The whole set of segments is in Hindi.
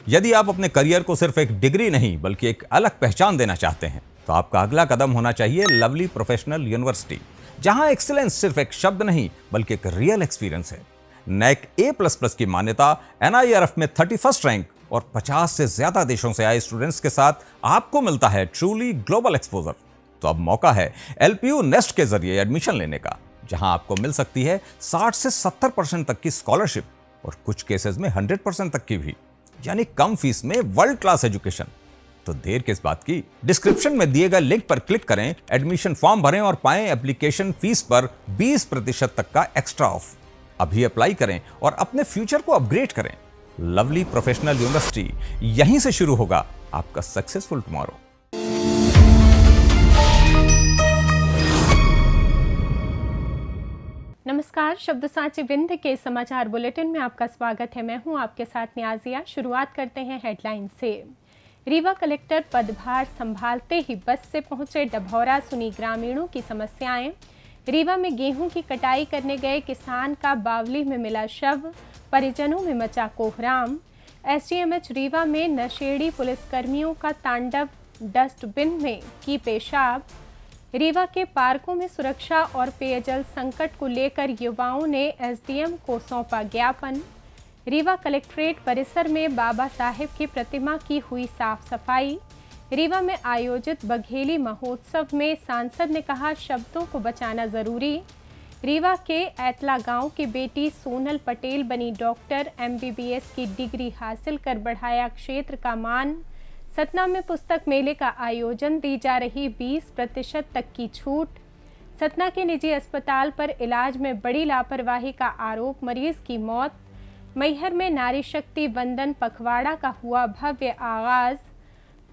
यदि आप अपने करियर को सिर्फ एक डिग्री नहीं बल्कि एक अलग पहचान देना चाहते हैं तो आपका अगला कदम होना चाहिए लवली प्रोफेशनल यूनिवर्सिटी, जहां एक्सीलेंस सिर्फ एक शब्द नहीं बल्कि एक रियल एक्सपीरियंस है। नैक A++ की मान्यता, NIRF में 31st रैंक और 50 से ज्यादा देशों से आए स्टूडेंट्स के साथ आपको मिलता है ट्रूली ग्लोबल एक्सपोजर। तो अब मौका है LPU नेस्ट के जरिए एडमिशन लेने का, जहां आपको मिल सकती है 60 से 70% तक की स्कॉलरशिप और कुछ केसेस में 100% तक की भी, यानी कम फीस में वर्ल्ड क्लास एजुकेशन। तो देर किस बात की, डिस्क्रिप्शन में दिए गए लिंक पर क्लिक करें, एडमिशन फॉर्म भरें और पाएं एप्लीकेशन फीस पर 20% तक का एक्स्ट्रा ऑफ। अभी अप्लाई करें और अपने फ्यूचर को अपग्रेड करें। लवली प्रोफेशनल यूनिवर्सिटी, यहीं से शुरू होगा आपका सक्सेसफुल टुमारो। नमस्कार, शब्द साची विंध्य के समाचार बुलेटिन में आपका स्वागत है। मैं हूं आपके साथ न्याजिया। शुरुआत करते हैं हेडलाइन से। रीवा कलेक्टर पदभार संभालते ही बस से पहुंचे डभौरा, सुनी ग्रामीणों की समस्याएं। रीवा में गेहूं की कटाई करने गए किसान का बावली में मिला शव, परिजनों में मचा कोहराम। SDMH रीवा में नशेड़ी पुलिसकर्मियों का तांडव, डस्टबिन में की पेशाब। रीवा के पार्कों में सुरक्षा और पेयजल संकट को लेकर युवाओं ने SDM को सौंपा ज्ञापन। रीवा कलेक्ट्रेट परिसर में बाबा साहेब की प्रतिमा की हुई साफ सफाई। रीवा में आयोजित बघेली महोत्सव में सांसद ने कहा, शब्दों को बचाना जरूरी। रीवा के ऐतला गांव की बेटी सोनल पटेल बनी डॉक्टर, MBBS की डिग्री हासिल कर बढ़ाया क्षेत्र का मान। सतना में पुस्तक मेले का आयोजन, दी जा रही 20% तक की छूट। सतना के निजी अस्पताल पर इलाज में बड़ी लापरवाही का आरोप, मरीज की मौत। मैहर में नारी शक्ति वंदन पखवाड़ा का हुआ भव्य आगाज।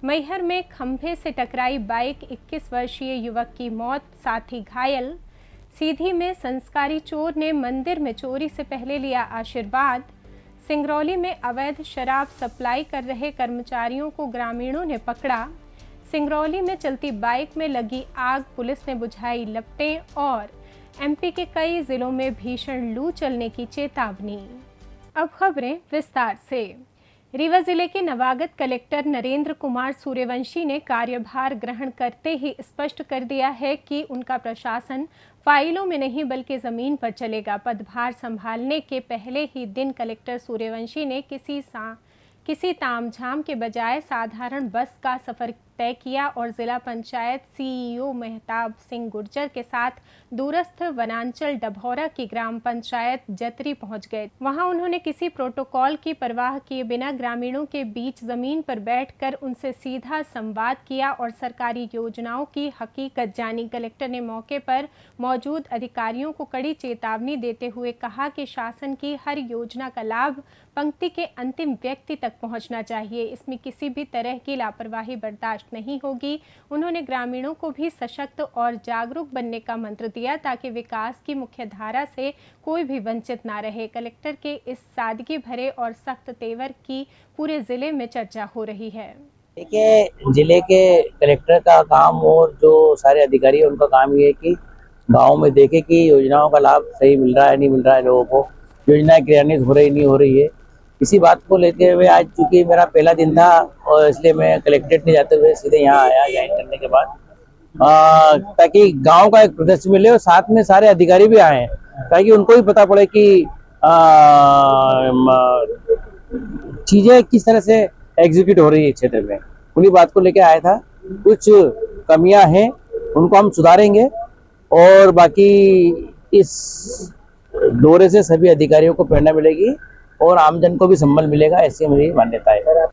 मैहर में खंभे से टकराई बाइक, 21 वर्षीय युवक की मौत, साथी घायल। सीधी में संस्कारी चोर ने मंदिर में चोरी से पहले लिया आशीर्वाद। सिंगरौली में अवैध शराब सप्लाई कर रहे कर्मचारियों को ग्रामीणों ने पकड़ा। सिंगरौली में चलती बाइक में लगी आग, पुलिस ने बुझाई लपटें। और MP के कई जिलों में भीषण लू चलने की चेतावनी। अब खबरें विस्तार से। रीवा जिले के नवागत कलेक्टर नरेंद्र कुमार सूर्यवंशी ने कार्यभार ग्रहण करते ही स्पष्ट कर दिया है कि उनका प्रशासन फाइलों में नहीं बल्कि जमीन पर चलेगा। पदभार संभालने के पहले ही दिन कलेक्टर सूर्यवंशी ने किसी तामझाम के बजाय साधारण बस का सफर तय किया और जिला पंचायत CEO मेहताब सिंह गुर्जर के साथ दूरस्थ वनांचल डभौरा की ग्राम पंचायत जतरी पहुंच गए। वहां उन्होंने किसी प्रोटोकॉल की परवाह किए बिना ग्रामीणों के बीच जमीन पर बैठकर उनसे सीधा संवाद किया और सरकारी योजनाओं की हकीकत जानी। कलेक्टर ने मौके पर मौजूद अधिकारियों को कड़ी चेतावनी देते हुए कहा कि शासन की हर योजना का लाभ पंक्ति के अंतिम व्यक्ति तक पहुंचना चाहिए। इसमें किसी भी तरह की लापरवाही बर्दाश्त नहीं होगी। उन्होंने ग्रामीणों को भी सशक्त और जागरूक बनने का मंत्र दिया ताकि विकास की मुख्य धारा से कोई भी वंचित ना रहे। कलेक्टर के इस सादगी भरे और सख्त तेवर की पूरे जिले में चर्चा हो रही है। देखिए, जिले के कलेक्टर का काम और जो सारे अधिकारी है उनका काम ये है कि गांव में देखे कि योजनाओं का लाभ सही मिल रहा है नहीं मिल रहा है, लोगों को योजनाएं क्रियान्वित हो रही नहीं हो रही है। इसी बात को लेते हुए आज चूंकि मेरा पहला दिन था और इसलिए मैं कलेक्ट्रेट नहीं जाते हुए सीधे यहाँ आया ज्वाइन करने के बाद, ताकि गांव का एक प्रदर्शन मिले और साथ में सारे अधिकारी भी आए ताकि उनको भी पता पड़े कि चीजें किस तरह से एग्जीक्यूट हो रही है क्षेत्र में। उन्हीं बात को लेके आया था। कुछ कमियां हैं उनको हम सुधारेंगे और बाकी इस दौरे से सभी अधिकारियों को प्रेरणा मिलेगी और आमजन को भी संबल मिलेगा, ऐसी मेरी मान्यता है।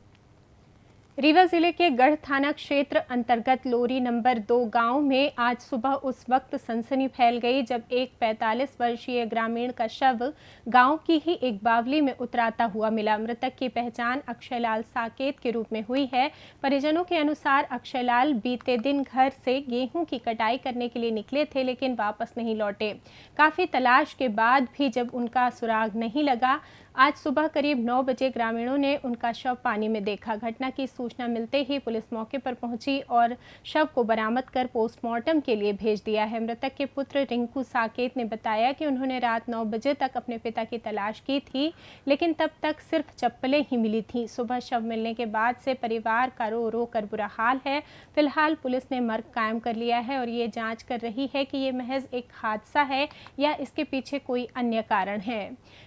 रीवा जिले के गढ़ थाना क्षेत्र अंतर्गत लोरी नंबर 2 गांव में आज सुबह उस वक्त सनसनी फैल गई जब एक 45 वर्षीय ग्रामीण का शव गांव की ही एक बावली में उतराता हुआ मिला। मृतक की पहचान अक्षयलाल साकेत के रूप में हुई है। परिजनों के अनुसार अक्षयलाल बीते दिन घर से गेहूं की कटाई करने के लिए निकले थे लेकिन वापस नहीं लौटे। काफी तलाश के बाद भी जब उनका सुराग नहीं लगा, आज सुबह करीब 9 बजे ग्रामीणों ने उनका शव पानी में देखा। घटना की सूचना मिलते ही पुलिस मौके पर पहुंची और शव को बरामद कर पोस्टमार्टम के लिए भेज दिया है। मृतक के पुत्र रिंकू साकेत ने बताया कि उन्होंने रात 9 बजे तक अपने पिता की तलाश की थी, लेकिन तब तक सिर्फ चप्पलें ही मिली थीं। सुबह शव मिलने के बाद से परिवार का रो रो कर बुरा हाल है। फिलहाल पुलिस ने मर्ग कायम कर लिया है और ये जांच कर रही है कि ये महज एक हादसा है या इसके पीछे कोई अन्य कारण है।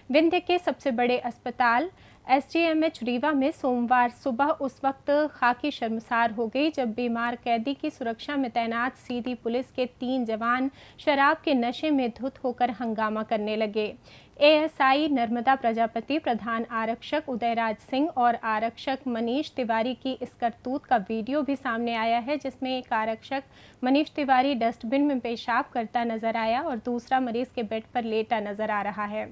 विंध्य के सबसे बड़े अस्पताल SGMH रीवा में सोमवार सुबह उस वक्त खाकी शर्मसार हो गई जब बीमार कैदी की सुरक्षा में तैनात सीधी पुलिस के 3 जवान शराब के नशे में धुत होकर हंगामा करने लगे। ASI नर्मदा प्रजापति, प्रधान आरक्षक उदयराज सिंह और आरक्षक मनीष तिवारी की इस करतूत का वीडियो भी सामने आया है, जिसमें एक आरक्षक मनीष तिवारी डस्टबिन में पेशाब करता नजर आया और दूसरा मरीज के बेड पर लेटा नजर आ रहा है।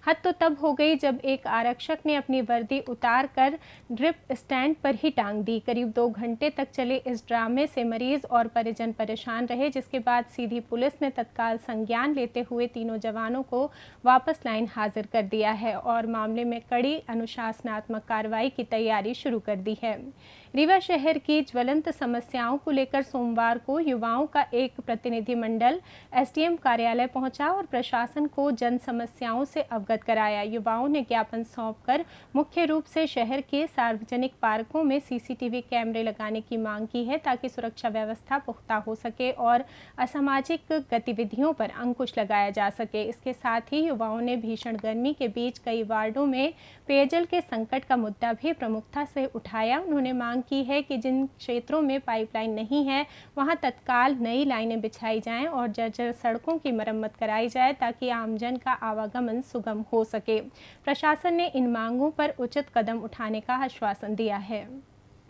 हद तो तब हो गई जब एक आरक्षक ने अपनी वर्दी उतार कर ड्रिप स्टैंड पर ही टांग दी। करीब 2 घंटे तक चले इस ड्रामे से मरीज और परिजन परेशान रहे, जिसके बाद सीधी पुलिस ने तत्काल संज्ञान लेते हुए तीनों जवानों को वापस लाइन हाजिर कर दिया है और मामले में कड़ी अनुशासनात्मक कार्रवाई की तैयारी शुरू कर दी है। रीवा शहर की ज्वलंत समस्याओं को लेकर सोमवार को युवाओं का एक प्रतिनिधिमंडल SDM कार्यालय पहुंचा और प्रशासन को जन समस्याओं से अवगत कराया। युवाओं ने ज्ञापन सौंपकर मुख्य रूप से शहर के सार्वजनिक पार्कों में CCTV कैमरे लगाने की मांग की है, ताकि सुरक्षा व्यवस्था पुख्ता हो सके और असामाजिक गतिविधियों पर अंकुश लगाया जा सके। इसके साथ ही युवाओं ने भीषण गर्मी के बीच कई वार्डों में पेयजल के संकट का मुद्दा भी प्रमुखता से उठाया। उन्होंने मांग की है कि जिन क्षेत्रों में पाइपलाइन नहीं है वहां तत्काल नई लाइनें बिछाई जाएं और जर्जर सड़कों की मरम्मत कराई जाए, ताकि आमजन का आवागमन सुगम हो सके। प्रशासन ने इन मांगों पर उचित कदम उठाने का आश्वासन दिया है।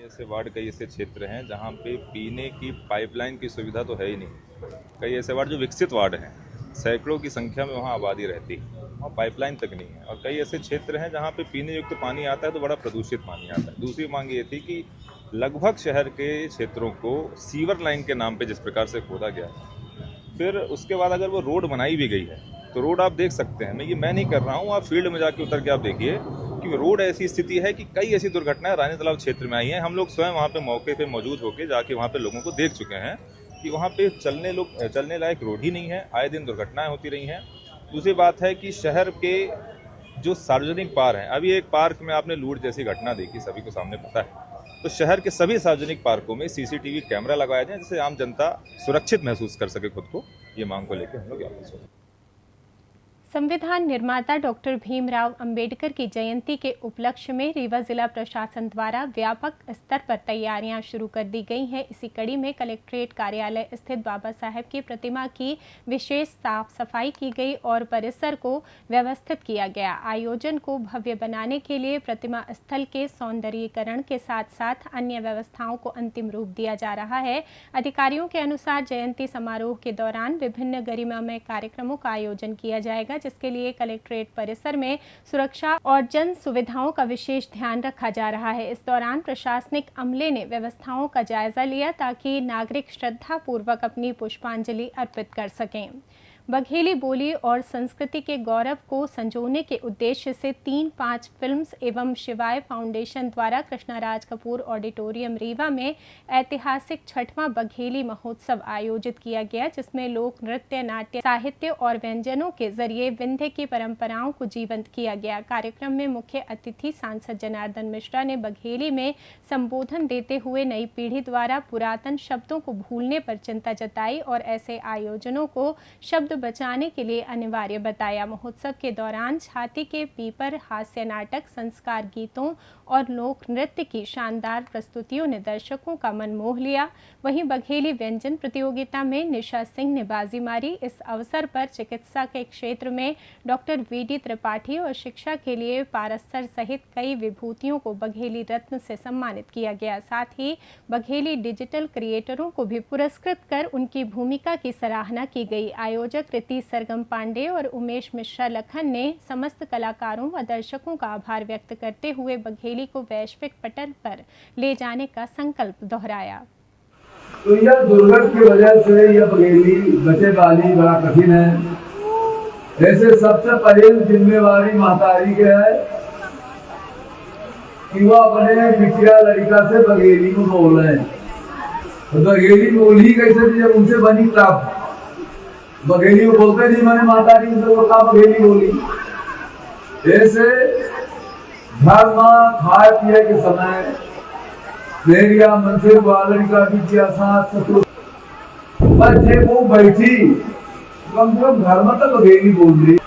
ऐसे वार्ड कई ऐसे क्षेत्र हैं जहां पे पीने की पाइपलाइन की सुविधा तो है ही नहीं। कई ऐसे वार्ड जो विकसित वार्ड हैं, सैकड़ों की संख्या में वहाँ आबादी रहती है, वहाँ पाइपलाइन तक नहीं है। और कई ऐसे क्षेत्र हैं जहाँ पे पीने युक्त पानी आता है तो बड़ा प्रदूषित पानी आता है। दूसरी मांग ये थी कि लगभग शहर के क्षेत्रों को सीवर लाइन के नाम पे जिस प्रकार से खोदा गया, फिर उसके बाद अगर वो रोड बनाई भी गई है तो रोड आप देख सकते हैं, मैं नहीं कर रहा हूँ, आप फील्ड में जाके उतर के आप देखिए कि रोड ऐसी स्थिति है कि कई ऐसी दुर्घटनाएं रानी तालाब क्षेत्र में आई हैं। हम लोग स्वयं वहाँ पे मौके पे मौजूद होकर जाके वहाँ पे लोगों को देख चुके हैं कि वहाँ पे चलने लायक रोड ही नहीं है, आए दिन दुर्घटनाएं होती रही हैं। दूसरी बात है कि शहर के जो सार्वजनिक पार्क हैं, अभी एक पार्क में आपने लूट जैसी घटना देखी, सभी को सामने पता है, तो शहर के सभी सार्वजनिक पार्कों में CCTV कैमरा लगाया जाए जिससे आम जनता सुरक्षित महसूस कर सके खुद को। ये मांग को लेकर हम लोग यहाँ पर संविधान निर्माता डॉक्टर भीमराव अंबेडकर की जयंती के उपलक्ष्य में रीवा जिला प्रशासन द्वारा व्यापक स्तर पर तैयारियां शुरू कर दी गई हैं। इसी कड़ी में कलेक्ट्रेट कार्यालय स्थित बाबा साहेब की प्रतिमा की विशेष साफ सफाई की गई और परिसर को व्यवस्थित किया गया। आयोजन को भव्य बनाने के लिए प्रतिमा स्थल के सौंदर्यीकरण के साथ साथ अन्य व्यवस्थाओं को अंतिम रूप दिया जा रहा है। अधिकारियों के अनुसार जयंती समारोह के दौरान विभिन्न गरिमामय कार्यक्रमों का आयोजन किया जाएगा, जिसके लिए कलेक्ट्रेट परिसर में सुरक्षा और जन सुविधाओं का विशेष ध्यान रखा जा रहा है। इस दौरान प्रशासनिक अमले ने व्यवस्थाओं का जायजा लिया ताकि नागरिक श्रद्धा पूर्वक अपनी पुष्पांजलि अर्पित कर सकें। बघेली बोली और संस्कृति के गौरव को संजोने के उद्देश्य से 3-5 फिल्म्स एवं शिवाय फाउंडेशन द्वारा कृष्णाराज कपूर ऑडिटोरियम रीवा में ऐतिहासिक 6वां बघेली महोत्सव आयोजित किया गया, जिसमें लोक नृत्य, नाट्य, साहित्य और व्यंजनों के जरिए विंध्य की परंपराओं को जीवंत किया गया। कार्यक्रम में मुख्य अतिथि सांसद जनार्दन मिश्रा ने बघेली में संबोधन देते हुए नई पीढ़ी द्वारा पुरातन शब्दों को भूलने पर चिंता जताई और ऐसे आयोजनों को शब्द बचाने के लिए अनिवार्य बताया। महोत्सव के दौरान छाती के पीपर, हास्य नाटक, संस्कार गीतों और लोक नृत्य की शानदार प्रस्तुतियों ने दर्शकों का मन मोह लिया। वहीं बघेली व्यंजन प्रतियोगिता में निशा सिंह ने बाजी मारी। इस अवसर पर चिकित्सा के क्षेत्र में डॉक्टर VD त्रिपाठी और शिक्षा के लिए पारस्तर सहित कई विभूतियों को बघेली रत्न से सम्मानित किया गया। साथ ही बघेली डिजिटल क्रिएटरों को भी पुरस्कृत कर उनकी भूमिका की सराहना की गई। आयोजक कृति सरगम पांडे और उमेश मिश्रा लखन ने समस्त कलाकारों व दर्शकों का आभार व्यक्त करते हुए बघेली को वैश्विक पटल पर ले जाने का संकल्प दोहराया। तो यह दुर्घटना की वजह से यह बघेली बचे पानी बड़ा कठिन है। जैसे सबसे पहले जिम्मेवारी महतारी के है कि वो अपने बिटिया लड़का से बघेली में बोल रहे हैं। तो बघेली बोली कैसे थी जब उनसे बनी तब बघेली को बोलते नहीं, मैंने मातारी से वो कहा बघेली बोली। जैसे घर में खाए पिए के समय मेरिया मंदिर वाली का बिटिया साथ ससुर बच्चे वो बैठी कम से कम घर में तो बघेली बोल रही।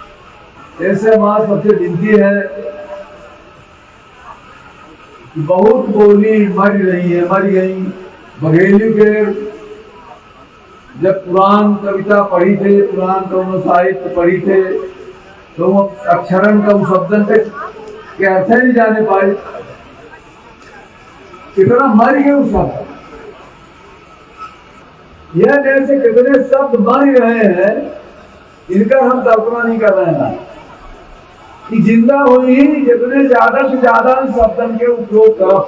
ऐसे माँ सबसे विनती है, बहुत बोली मर रही है, मर गई। बघेली के जब पुराण कविता पढ़ी थे, पुराण कवनो साहित्य पढ़ी थे, तो वो अक्षरन का शब्दन के अर्थ नहीं जाने पाए, कितना मर गए उस शब्द। यह जैसे कितने शब्द मर रहे हैं, इनका हम कल्पना नहीं कर रहे हैं कि जिंदा हुई जितने ज्यादा से ज्यादा शब्दन के उपयोग करो।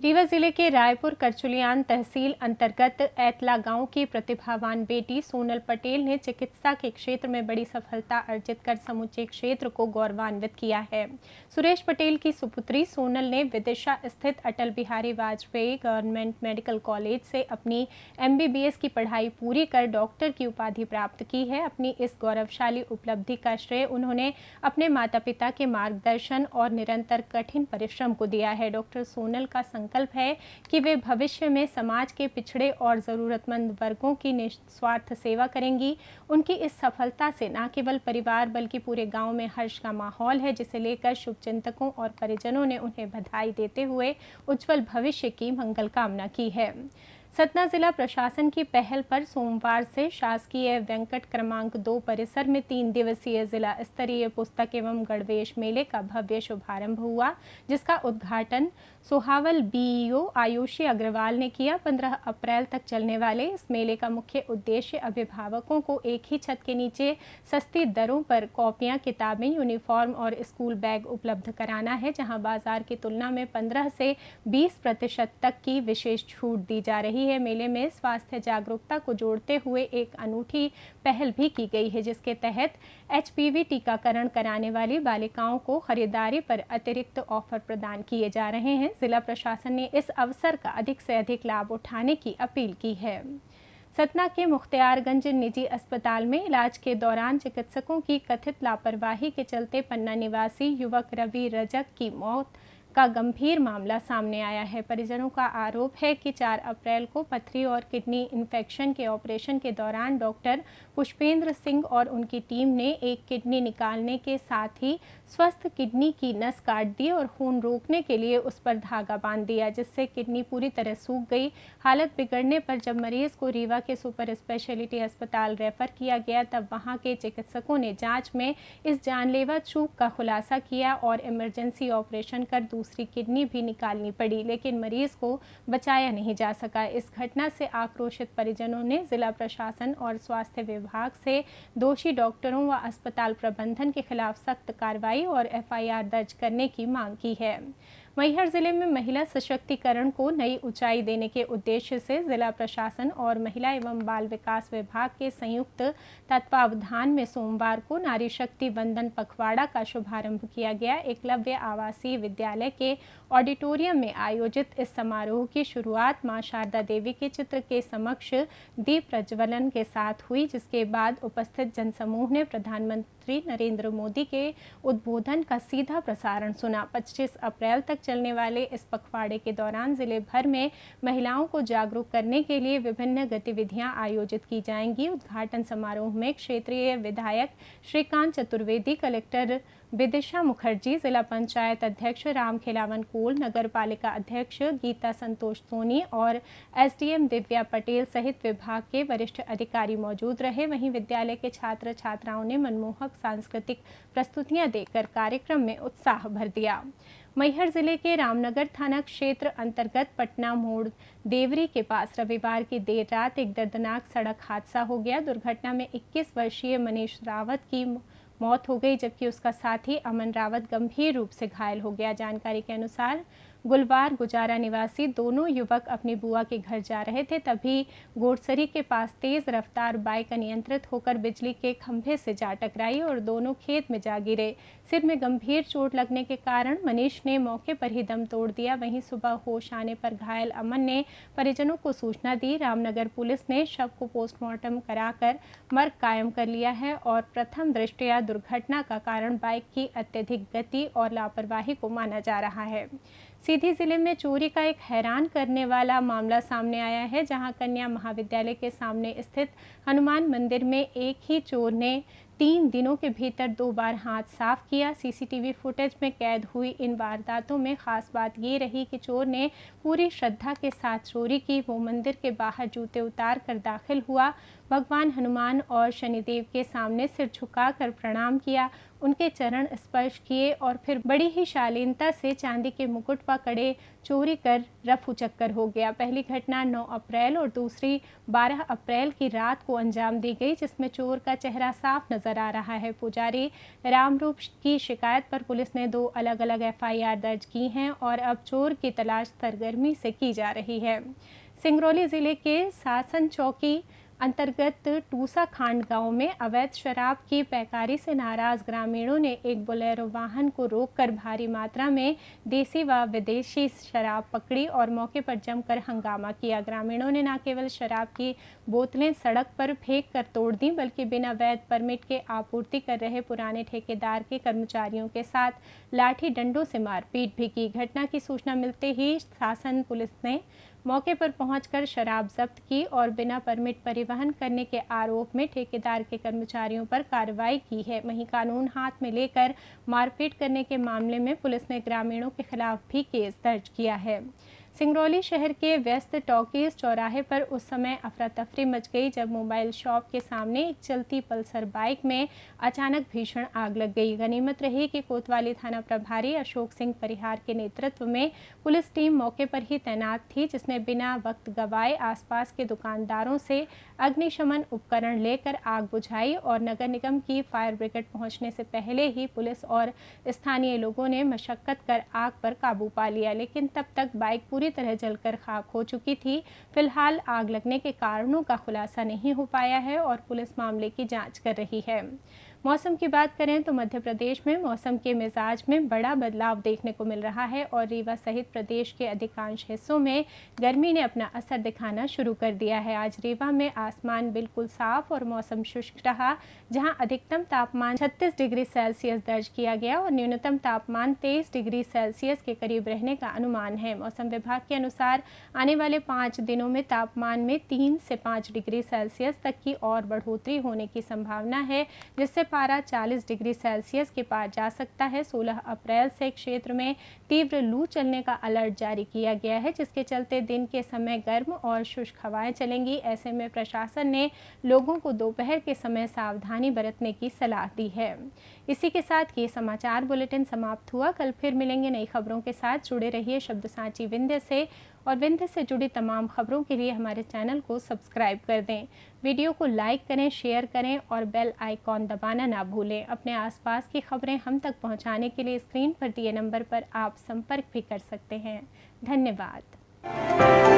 रीवा जिले के रायपुर करचुलियान तहसील अंतर्गत ऐतला गांव की प्रतिभावान बेटी सोनल पटेल ने चिकित्सा के क्षेत्र में बड़ी सफलता अर्जित कर समूचे क्षेत्र को गौरवान्वित किया है। सुरेश पटेल की सुपुत्री सोनल ने विदिशा स्थित Atal Bihari Vajpayee government medical college से अपनी MBBS की पढ़ाई पूरी कर डॉक्टर की उपाधि प्राप्त की है। अपनी इस गौरवशाली उपलब्धि का श्रेय उन्होंने अपने माता पिता के मार्गदर्शन और निरंतर कठिन परिश्रम को दिया है। डॉक्टर सोनल का संकल्प है कि वे भविष्य में समाज के पिछड़े और ज़रूरतमंद वर्गों की निस्वार्थ सेवा करेंगी। उनकी इस सफलता से न केवल परिवार बल्कि पूरे गांव में हर्ष का माहौल है, जिसे लेकर शुभचिंतकों और परिजनों ने उन्हें बधाई देते हुए उज्जवल भविष्य की मंगल कामना की है। सतना जिला प्रशासन की पहल पर सोमवार से शासकीय वेंकट क्रमांक 2 परिसर में 3 दिवसीय जिला स्तरीय पुस्तक एवं गणवेश मेले का भव्य शुभारंभ हुआ, जिसका उद्घाटन सोहावल BEO आयुषी अग्रवाल ने किया। 15 अप्रैल तक चलने वाले इस मेले का मुख्य उद्देश्य अभिभावकों को एक ही छत के नीचे सस्ती दरों पर कॉपियां, किताबें, यूनिफॉर्म और स्कूल बैग उपलब्ध कराना है, जहां बाजार की तुलना में 15 से 20% तक की विशेष छूट दी जा रही है। मेले में स्वास्थ्य जागरूकता को जोड़ते हुए एक अनूठी पहल भी की गई है, जिसके तहत HPV टीकाकरण कराने वाली बालिकाओं को खरीदारी पर अतिरिक्त ऑफर प्रदान किए जा रहे हैं। जिला प्रशासन ने इस अवसर का अधिक से अधिक लाभ उठाने की अपील की है। सतना के मुख्तियारगंज निजी अस्पताल में इलाज के दौरान चिकित्सकों की कथित लापरवाही के चलते पन्ना निवासी युवक रवि रजक की मौत का गंभीर मामला सामने आया है। परिजनों का आरोप है कि 4 अप्रैल को पथरी और किडनी इन्फेक्शन के ऑपरेशन के दौरान डॉक्टर पुष्पेंद्र सिंह और उनकी टीम ने एक किडनी निकालने के साथ ही स्वस्थ किडनी की नस काट दी और खून रोकने के लिए उस पर धागा बांध दिया, जिससे किडनी पूरी तरह सूख गई। हालत बिगड़ने पर जब मरीज को रीवा के सुपर स्पेशलिटी अस्पताल रेफर किया गया, तब वहां के चिकित्सकों ने जांच में इस जानलेवा चूक का खुलासा किया और इमरजेंसी ऑपरेशन कर दूसरी किडनी भी निकालनी पड़ी, लेकिन मरीज को बचाया नहीं जा सका। इस घटना से आक्रोशित परिजनों ने जिला प्रशासन और स्वास्थ्य विभाग से दोषी डॉक्टरों व अस्पताल प्रबंधन के खिलाफ सख्त कार्रवाई और FIR दर्ज करने की मांग की है। मैहर जिले में महिला सशक्तिकरण को नई ऊंचाई देने के उद्देश्य से जिला प्रशासन और महिला एवं बाल विकास विभाग के संयुक्त तत्वावधान में सोमवार को नारी शक्ति वंदन पखवाड़ा का शुभारंभ किया गया। एकलव्य आवासीय विद्यालय के ऑडिटोरियम में आयोजित इस समारोह की शुरुआत मां शारदा देवी के चित्र के समक्ष दीप प्रज्वलन के साथ हुई, जिसके बाद उपस्थित जनसमूह ने प्रधानमंत्री नरेंद्र मोदी के उद्बोधन का सीधा प्रसारण सुना। 25 अप्रैल तक चलने वाले इस पखवाड़े के दौरान जिले भर में महिलाओं को जागरूक करने के लिए विभिन्न गतिविधियां आयोजित की जाएंगी। उद्घाटन समारोह में क्षेत्रीय विधायक श्रीकांत चतुर्वेदी, कलेक्टर विदिशा मुखर्जी, जिला पंचायत अध्यक्ष राम खिलावन कोल, नगर पालिका अध्यक्ष गीता संतोष सोनी और SDM दिव्या पटेल सहित विभाग के वरिष्ठ अधिकारी मौजूद रहे। वहीं विद्यालय के छात्र छात्राओं ने मनमोहक सांस्कृतिक प्रस्तुतियां देकर कार्यक्रम में उत्साह भर दिया। मैहर जिले के रामनगर थाना क्षेत्र अंतर्गत पटना मोड़ देवरी के पास रविवार की देर रात एक दर्दनाक सड़क हादसा हो गया। दुर्घटना में 21 वर्षीय मनीष रावत की मौत हो गई, जबकि उसका साथी अमन रावत गंभीर रूप से घायल हो गया। जानकारी के अनुसार गुलवार गुजारा निवासी दोनों युवक अपनी बुआ के घर जा रहे थे, तभी गोडसरी के पास तेज रफ्तार बाइक अनियंत्रित होकर बिजली के खंभे से जा टकराई और दोनों खेत में जा गिरे। सिर में गंभीर चोट लगने के कारण मनीष ने मौके पर ही दम तोड़ दिया। वहीं सुबह होश आने पर घायल अमन ने परिजनों को सूचना दी। रामनगर पुलिस ने शव को पोस्टमार्टम कराकर मर्ग कायम कर लिया है और प्रथम दृष्टया दुर्घटना का कारण बाइक की अत्यधिक गति और लापरवाही को माना जा रहा है। सीधी जिले में चोरी का एक हैरान करने वाला मामला सामने आया है, जहां कन्या महाविद्यालय के सामने स्थित हनुमान मंदिर में एक ही चोर ने 3 दिनों के भीतर 2 बार हाथ साफ किया। सीसीटीवी फुटेज में कैद हुई इन वारदातों में खास बात ये रही कि चोर ने पूरी श्रद्धा के साथ चोरी की। वो मंदिर के बाहर जूते उतार कर दाखिल हुआ, भगवान हनुमान और शनिदेव के सामने सिर झुकाकर प्रणाम किया, उनके चरण स्पर्श किए और फिर बड़ी ही शालीनता से चांदी के मुकुट व कड़े चोरी कर रफू चक्कर हो गया। पहली घटना 9 अप्रैल और दूसरी 12 अप्रैल की रात को अंजाम दी गई, जिसमें चोर का चेहरा साफ नजर आ रहा है। पुजारी रामरूप की शिकायत पर पुलिस ने 2 अलग अलग FIR दर्ज की हैं और अब चोर की तलाश सरगर्मी से की जा रही है। सिंगरौली जिले के सासन चौकी अंतर्गत टूसा खांड गांव में अवैध शराब की पैकारी से नाराज ग्रामीणों ने एक बोलेरो वाहन को रोककर भारी मात्रा में देसी व विदेशी शराब पकड़ी और मौके पर जमकर हंगामा किया। ग्रामीणों ने न केवल शराब की बोतलें सड़क पर फेंक कर तोड़ दी, बल्कि बिना वैध परमिट के आपूर्ति कर रहे पुराने ठेकेदार के कर्मचारियों के साथ लाठी डंडों से मारपीट भी की। घटना की सूचना मिलते ही शासन पुलिस ने मौके पर पहुंचकर शराब जब्त की और बिना परमिट परिवहन करने के आरोप में ठेकेदार के कर्मचारियों पर कार्रवाई की है। वहीं कानून हाथ में लेकर मारपीट करने के मामले में पुलिस ने ग्रामीणों के खिलाफ भी केस दर्ज किया है। सिंगरौली शहर के व्यस्त टॉकीज चौराहे पर उस समय अफरा तफरी मच गई जब मोबाइल शॉप के सामने एक चलती पल्सर बाइक में अचानक भीषण आग लग गई। गनीमत रही कि कोतवाली थाना प्रभारी अशोक सिंह परिहार के नेतृत्व में पुलिस टीम मौके पर ही तैनात थी, जिसने बिना वक्त गवाए आसपास के दुकानदारों से अग्निशमन उपकरण लेकर आग बुझाई और नगर निगम की फायर ब्रिगेड पहुंचने से पहले ही पुलिस और स्थानीय लोगों ने मशक्कत कर आग पर काबू पा लिया, लेकिन तब तक बाइक पूरी तरह जलकर खाक हो चुकी थी। फिलहाल आग लगने के कारणों का खुलासा नहीं हो पाया है और पुलिस मामले की जांच कर रही है। मौसम की बात करें तो मध्य प्रदेश में मौसम के मिजाज में बड़ा बदलाव देखने को मिल रहा है और रीवा सहित प्रदेश के अधिकांश हिस्सों में गर्मी ने अपना असर दिखाना शुरू कर दिया है। आज रीवा में आसमान बिल्कुल साफ और मौसम शुष्क रहा, जहां अधिकतम तापमान 36 डिग्री सेल्सियस दर्ज किया गया और न्यूनतम तापमान 23 डिग्री सेल्सियस के करीब रहने का अनुमान है। मौसम विभाग के अनुसार आने वाले 5 दिनों में तापमान में 3 से 5 डिग्री सेल्सियस तक की और बढ़ोतरी होने की संभावना है, जिससे पारा 40 डिग्री सेल्सियस के पार जा सकता है। 16 अप्रैल से क्षेत्र में तीव्र लू चलने का अलर्ट जारी किया गया है, जिसके चलते दिन के समय गर्म और शुष्क हवाएं चलेंगी। ऐसे में प्रशासन ने लोगों को दोपहर के समय सावधानी बरतने की सलाह दी है। इसी के साथ ये समाचार बुलेटिन समाप्त हुआ। कल फिर मिलेंगे नई खबरों के साथ। जुड़े रहिए शब्द सांची विंध्य से और विंध्य से जुड़ी तमाम खबरों के लिए हमारे चैनल को सब्सक्राइब कर दें। वीडियो को लाइक करें, शेयर करें और बेल आइकॉन दबाना ना भूलें। अपने आसपास की खबरें हम तक पहुंचाने के लिए स्क्रीन पर दिए नंबर पर आप संपर्क भी कर सकते हैं। धन्यवाद।